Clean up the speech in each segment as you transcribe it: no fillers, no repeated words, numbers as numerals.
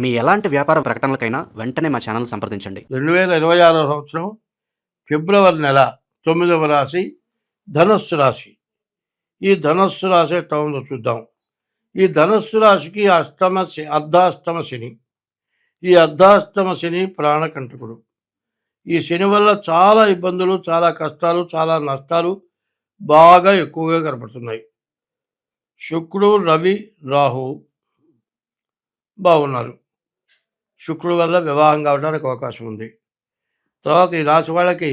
మీ ఎలాంటి వ్యాపార ప్రకటనలకైనా వెంటనే మా ఛానల్ సంప్రదించండి. 2026 సంవత్సరం ఫిబ్రవరి నెల 9వ రాశి ధనస్సు రాశి. ఈ ధనస్సు రాశి ఎట్లా ఉందో చూద్దాం. ఈ ధనస్సు రాశికి అర్ధాష్టమ శని. ఈ అర్ధాష్టమ శని ప్రాణకంటకుడు. ఈ శని వల్ల చాలా ఇబ్బందులు, చాలా కష్టాలు, చాలా నష్టాలు బాగా ఎక్కువగా కనపడుతున్నాయి. శుక్రుడు, రవి, రాహు బాగున్నారు. శుక్రుడు వల్ల వివాహం కావడానికి అవకాశం ఉంది. తర్వాత ఈ రాశి వాళ్ళకి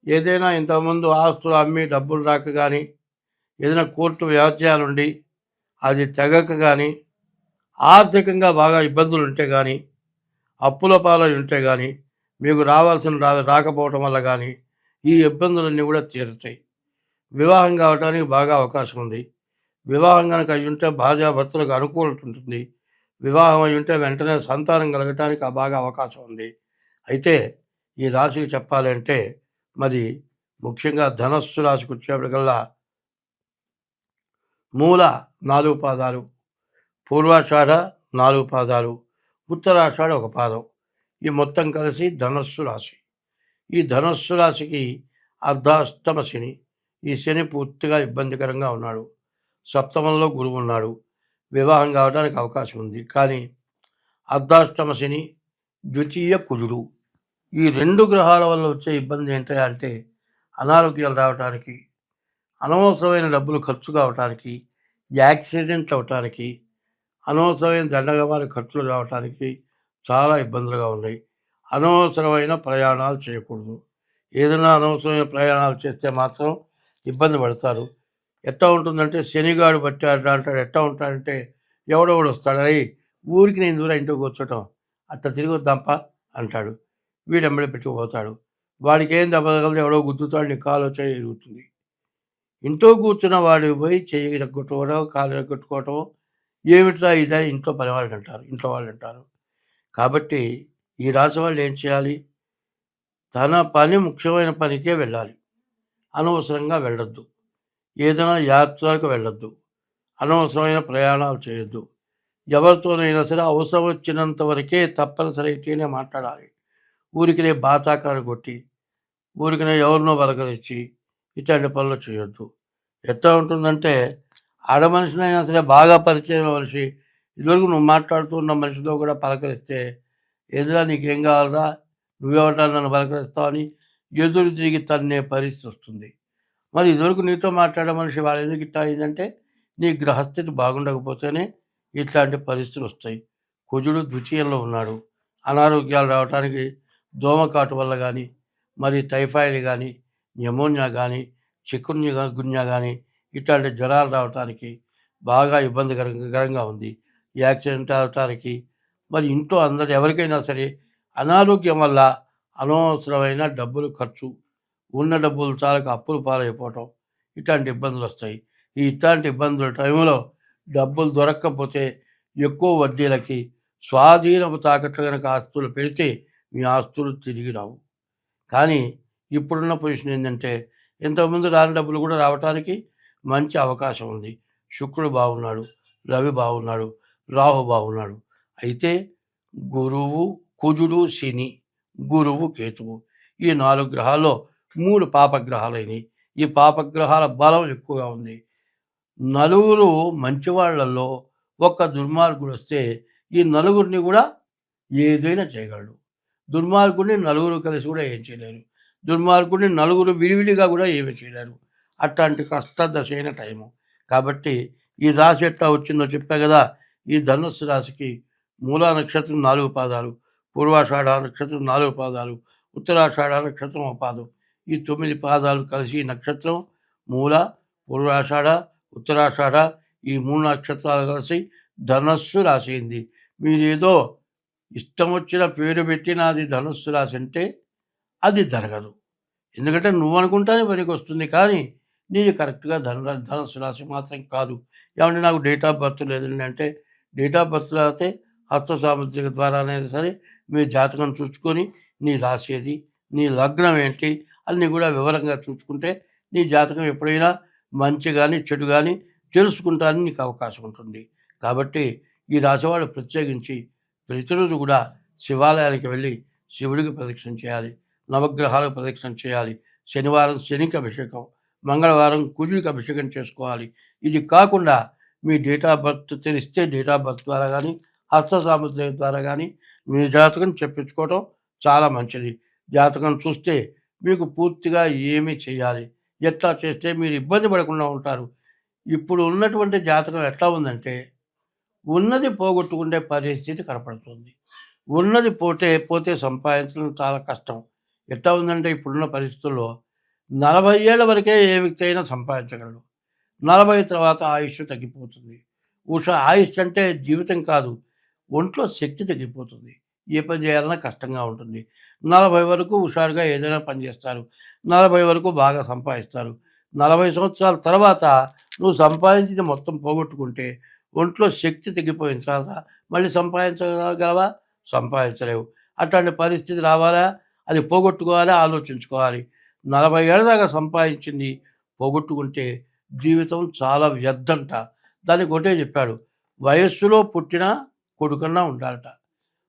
ఏదైనా ఇంతకుముందు ఆస్తులు అమ్మి డబ్బులు రాక కానీ, ఏదైనా కోర్టు వ్యాజ్యాలుండి అది తెగక కానీ, ఆర్థికంగా బాగా ఇబ్బందులు ఉంటే కానీ, అప్పుల పాలై ఉంటే కానీ, మీకు రాకపోవటం వల్ల కానీ ఈ ఇబ్బందులన్నీ కూడా తీరుతాయి. వివాహం కావడానికి బాగా అవకాశం ఉంది. వివాహం కనుక అయి ఉంటే భార్యాభర్తలకు అనుకూలత ఉంటుంది. వివాహం అయి ఉంటే వెంటనే సంతానం కలగటానికి బాగా అవకాశం ఉంది. అయితే ఈ రాశికి చెప్పాలంటే మరి ముఖ్యంగా ధనస్సు రాశికి వచ్చేప్పటికల్లా మూల 4 పాదాలు, పూర్వాషాఢ 4 పాదాలు, ఉత్తరాషాఢ 1 పాదం, ఈ మొత్తం కలిసి ధనస్సు రాశి. ఈ ధనస్సు రాశికి అర్ధాష్టమ శని. ఈ శని పూర్తిగా ఇబ్బందికరంగా ఉన్నాడు. సప్తమంలో గురువు ఉన్నాడు. వివాహం కావడానికి అవకాశం ఉంది. కానీ అర్ధాష్టమ శని, ద్వితీయ కుజుడు, ఈ 2 గ్రహాల వల్ల వచ్చే ఇబ్బంది ఏంటంటే అనారోగ్యాలు రావడానికి, అనవసరమైన డబ్బులు ఖర్చు కావటానికి, యాక్సిడెంట్ అవటానికి, అనవసరమైన దండగమాల ఖర్చులు రావటానికి చాలా ఇబ్బందులుగా ఉన్నాయి. అనవసరమైన ప్రయాణాలు చేయకూడదు. ఏదైనా అనవసరమైన ప్రయాణాలు చేస్తే మాత్రం ఇబ్బంది పడతారు. ఎట్లా ఉంటుందంటే శనిగాడు పట్టాడు అంటాడు. ఎట్లా ఉంటాడంటే ఎవడెవడు వస్తాడు, అయ్యి ఊరికి నేను దూరం ఇంట్లో కూర్చోటం, అట్లా తిరిగి వద్దాంపా అంటాడు. వీడెంబడి పెట్టుకుపోతాడు. వాడికి ఏం దెబ్బ తగలదు, ఎవడో గుద్దుతాడు, నీ కాలు వచ్చి ఎరుగుతుంది. ఇంట్లో కూర్చున్న వాడు పోయి చెయ్యి రగ్గొట్టుకోవడం, కాలు రగ్గొట్టుకోవటం, ఏమిట్లా ఇదే ఇంట్లో పని వాళ్ళు అంటారు, ఇంట్లో వాళ్ళు అంటారు. కాబట్టి ఈ రాశి వాళ్ళు ఏం చేయాలి? తన పని ముఖ్యమైన పనికే వెళ్ళాలి. అనవసరంగా వెళ్ళొద్దు. ఏదైనా యాత్రలకు వెళ్ళొద్దు. అనవసరమైన ప్రయాణాలు చేయొద్దు. ఎవరితోనైనా సరే అవసరం వచ్చినంత వరకే తప్పనిసరి అయితేనే మాట్లాడాలి. ఊరికినే బాతాకారు కొట్టి, ఊరికినే ఎవరినో బలకరించి ఇట్లాంటి పనులు చేయొద్దు. ఎట్లా ఉంటుందంటే ఆడ మనిషినైనా సరే బాగా పరిచయం మనిషి, ఇదివరకు నువ్వు మాట్లాడుతున్న మనిషితో కూడా పలకరిస్తే, ఎదురా నీకేం కావాలరా, నువ్వెవరా నన్ను పలకరిస్తావని ఎదురు తిరిగి తన్నే పరిస్థితి వస్తుంది. మరి ఇదివరకు నీతో మాట్లాడే మనిషి వాళ్ళు ఎందుకు ఇట్లా అయిందంటే నీ గ్రహస్థితి బాగుండకపోతేనే ఇట్లాంటి పరిస్థితులు వస్తాయి. కుజుడు ద్వితీయంలో ఉన్నాడు. అనారోగ్యాలు రావడానికి దోమకాటు వల్ల కానీ, మరి టైఫాయిడ్ కానీ, న్యూమోనియా కానీ, చికున్గున్యా కానీ ఇట్లాంటి జ్వరాలు రావడానికి బాగా ఇబ్బందికరంగా ఉంది. యాక్సిడెంట్ అవటానికి, మరి ఇంట్లో అందరు ఎవరికైనా సరే అనారోగ్యం వల్ల అనవసరమైన డబ్బులు ఖర్చు, ఉన్న డబ్బులు చాలక అప్పులు పాలైపోవటం, ఇట్లాంటి ఇబ్బందులు వస్తాయి. ఇట్లాంటి ఇబ్బందుల టైంలో డబ్బులు దొరక్కపోతే ఎక్కువ వడ్డీలకి స్వాధీనపు తాకట్లు కనుక ఆస్తులు పెడితే మీ ఆస్తులు తిరిగి రావు. కానీ ఇప్పుడున్న పొజిషన్ ఏంటంటే ఇంతకుముందు రాని డబ్బులు కూడా రావటానికి మంచి అవకాశం ఉంది. శుక్రుడు బాగున్నాడు, రవి బాగున్నాడు, రాహు బాగున్నాడు. అయితే గురువు, కుజుడు, శని, గురువు, కేతువు, ఈ 4 గ్రహాల్లో 3 పాపగ్రహాలైనవి. ఈ పాపగ్రహాల బలం ఎక్కువగా ఉంది. నలుగురు మంచివాళ్లలో ఒక్క దుర్మార్గుడు వస్తే ఈ నలుగురిని కూడా ఏదైనా చేయగలడు. దుర్మార్గుడిని నలుగురు కలిసి కూడా ఏం చేయలేరు. దుర్మార్గుడిని నలుగురు విడివిడిగా కూడా ఏమీ చేయలేరు. అట్లాంటి కష్టదశ అయిన టైము. కాబట్టి ఈ రాశి ఎట్లా వచ్చిందో చెప్పా కదా. ఈ ధనుస్సు రాశికి మూలా నక్షత్రం 4 పాదాలు, పూర్వాషాఢ నక్షత్రం 4 పాదాలు, ఉత్తరాషాఢ నక్షత్రం 1 పాదం, ఈ 9 పాదాలు కలిసి నక్షత్రం మూల, పూర్వాషాఢ, ఉత్తరాషాఢ, ఈ 3 నక్షత్రాలు కలిసి ధనస్సు రాశి అయింది. మీరేదో ఇష్టం వచ్చిన పేరు పెట్టి నాది ధనుస్సు రాశి అంటే అది జరగదు. ఎందుకంటే నువ్వు అనుకుంటానే పనికి వస్తుంది, కానీ నీది కరెక్ట్గా ధనుస్సు రాశి మాత్రం కాదు. ఏమంటే నాకు డేట్ ఆఫ్ బర్త్ లేదండి అంటే, డేట్ ఆఫ్ బర్త్ లేకపోతే హస్త సాముద్రిక ద్వారానైనా సరే మీ జాతకం చూసుకొని నీ రాశి ఏది, నీ లగ్నం ఏంటి అన్నీ కూడా వివరంగా చూసుకుంటే నీ జాతకం ఎప్పుడైనా మంచి కానీ చెడు కానీ తెలుసుకుంటానికి నీకు అవకాశం ఉంటుంది. కాబట్టి ఈ రాశివాళ్ళు ప్రత్యేకించి ప్రతిరోజు కూడా శివాలయానికి వెళ్ళి శివుడికి ప్రదక్షిణ చేయాలి, నవగ్రహాలకు ప్రదక్షిణ చేయాలి, శనివారం శనికి అభిషేకం, మంగళవారం కుజుడికి అభిషేకం చేసుకోవాలి. ఇది కాకుండా మీ డేట్ ఆఫ్ బర్త్ తెలిస్తే డేట్ ఆఫ్ బర్త్ ద్వారా కానీ హస్త సాముద్రిక ద్వారా కానీ మీ జాతకం చెప్పించుకోవటం చాలా మంచిది. జాతకం చూస్తే మీకు పూర్తిగా ఏమి చేయాలి, ఎట్లా చేస్తే మీరు ఇబ్బంది పడకుండా ఉంటారు. ఇప్పుడు ఉన్నటువంటి జాతకం ఎట్లా ఉందంటే ఉన్నది పోగొట్టుకునే పరిస్థితి కనపడుతుంది. ఉన్నది పోతే సంపాదించడం చాలా కష్టం. ఎట్లా ఉందంటే ఇప్పుడున్న పరిస్థితుల్లో 40 ఏళ్ల వరకే ఏ వ్యక్తి అయినా సంపాదించగలడు. 40 తర్వాత ఆయుష్ తగ్గిపోతుంది. ఆయుష్ అంటే జీవితం కాదు, ఒంట్లో శక్తి తగ్గిపోతుంది. ఏ పని చేయాలన్నా కష్టంగా ఉంటుంది. 40 వరకు హుషారుగా ఏదైనా పని చేస్తారు. 40 వరకు బాగా సంపాదిస్తారు. 40 సంవత్సరాల తర్వాత నువ్వు సంపాదించింది మొత్తం పోగొట్టుకుంటే ఒంట్లో శక్తి తగ్గిపోయిన తర్వాత మళ్ళీ సంపాదించగలవా? సంపాదించలేవు. అట్లాంటి పరిస్థితి రావాలా? అది పోగొట్టుకోవాలా? ఆలోచించుకోవాలి. 40 ఏళ్ళ దాకా సంపాదించింది పోగొట్టుకుంటే జీవితం చాలా వ్యర్థంట. దానికి ఒకటే చెప్పాడు, వయస్సులో పుట్టిన కొడుకన్నా ఉండాలట,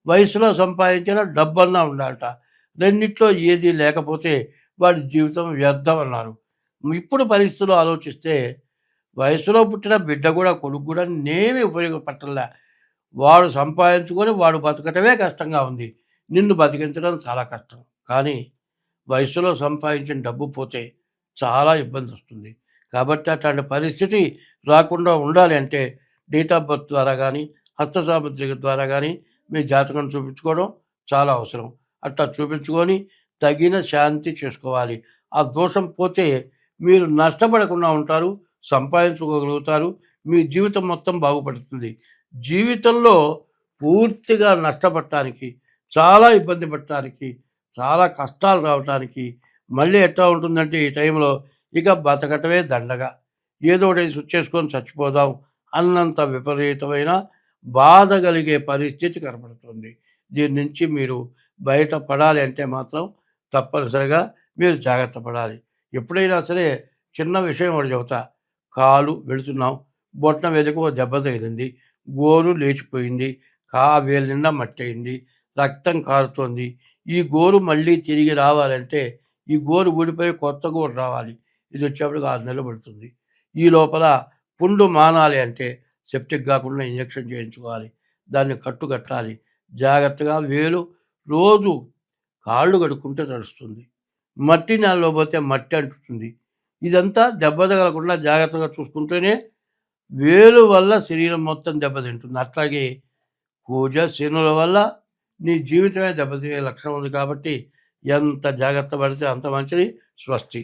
వయసులో సంపాదించిన డబ్బన్నా ఉండాలట. రెండిట్లో ఏది లేకపోతే వాడి జీవితం వ్యర్థం అన్నారు. ఇప్పుడు పరిస్థితులు ఆలోచిస్తే వయసులో పుట్టిన బిడ్డ కూడా కొడుకు కూడా నేమి ఉపయోగపడలే. వాడు సంపాదించుకొని వాడు బతకటమే కష్టంగా ఉంది. నిన్ను బతికించడం చాలా కష్టం. కానీ వయసులో సంపాదించిన డబ్బు పోతే చాలా ఇబ్బంది వస్తుంది. కాబట్టి అట్లాంటి పరిస్థితి రాకుండా ఉండాలి అంటే డేట్ ఆఫ్ బర్త్ ద్వారా కానీ హస్త సాముద్రిక ద్వారా కానీ మీ జాతకం చూపించుకోవడం చాలా అవసరం. అట్లా చూపించుకొని తగిన శాంతి చేసుకోవాలి. ఆ దోషం పోతే మీరు నష్టపడకుండా ఉంటారు, సంపాదించుకోగలుగుతారు, మీ జీవితం మొత్తం బాగుపడుతుంది. జీవితంలో పూర్తిగా నష్టపడటానికి, చాలా ఇబ్బంది పడటానికి, చాలా కష్టాలు రావటానికి మళ్ళీ ఎట్లా ఉంటుందంటే ఈ టైంలో ఇక బతకటమే దండగా, ఏదో ఒకటి చేసుకొని చచ్చిపోదాం అన్నంత విపరీతమైన బాధ కలిగే పరిస్థితి కనపడుతుంది. దీని నుంచి మీరు బయటపడాలి అంటే మాత్రం తప్పనిసరిగా మీరు జాగ్రత్త పడాలి. ఎప్పుడైనా సరే చిన్న విషయం ఒకటి చెబుతా. కాలు వెళుతున్నాం, బొట్టన వెదకు దెబ్బ తగిలింది, గోరు లేచిపోయింది, వేలు నిండా మట్టి అయింది, రక్తం కారుతోంది. ఈ గోరు మళ్ళీ తిరిగి రావాలంటే ఈ గోరు ఊడిపోయి కొత్త గోరు రావాలి. ఇది వచ్చేప్పటికి 6 నెలలు పడుతుంది. ఈ లోపల పుండు మానాలి అంటే సెప్టిక్ కాకుండా ఇంజెక్షన్ చేయించుకోవాలి, దాన్ని కట్టాలి. జాగ్రత్తగా వేలు రోజు కాళ్ళు కడుక్కుంటే తడుస్తుంది. మట్టి నేలలో పోతే మట్టి అంటుతుంది. ఇదంతా దెబ్బ తగలకుండా జాగ్రత్తగా చూసుకుంటేనే వేలు వల్ల శరీరం మొత్తం దెబ్బతింటుంది. అట్లాగే పూజ శనుల వల్ల నీ జీవితమే దెబ్బతినే లక్షణం ఉంది. కాబట్టి ఎంత జాగ్రత్త పడితే అంత మంచిది. స్వస్తి.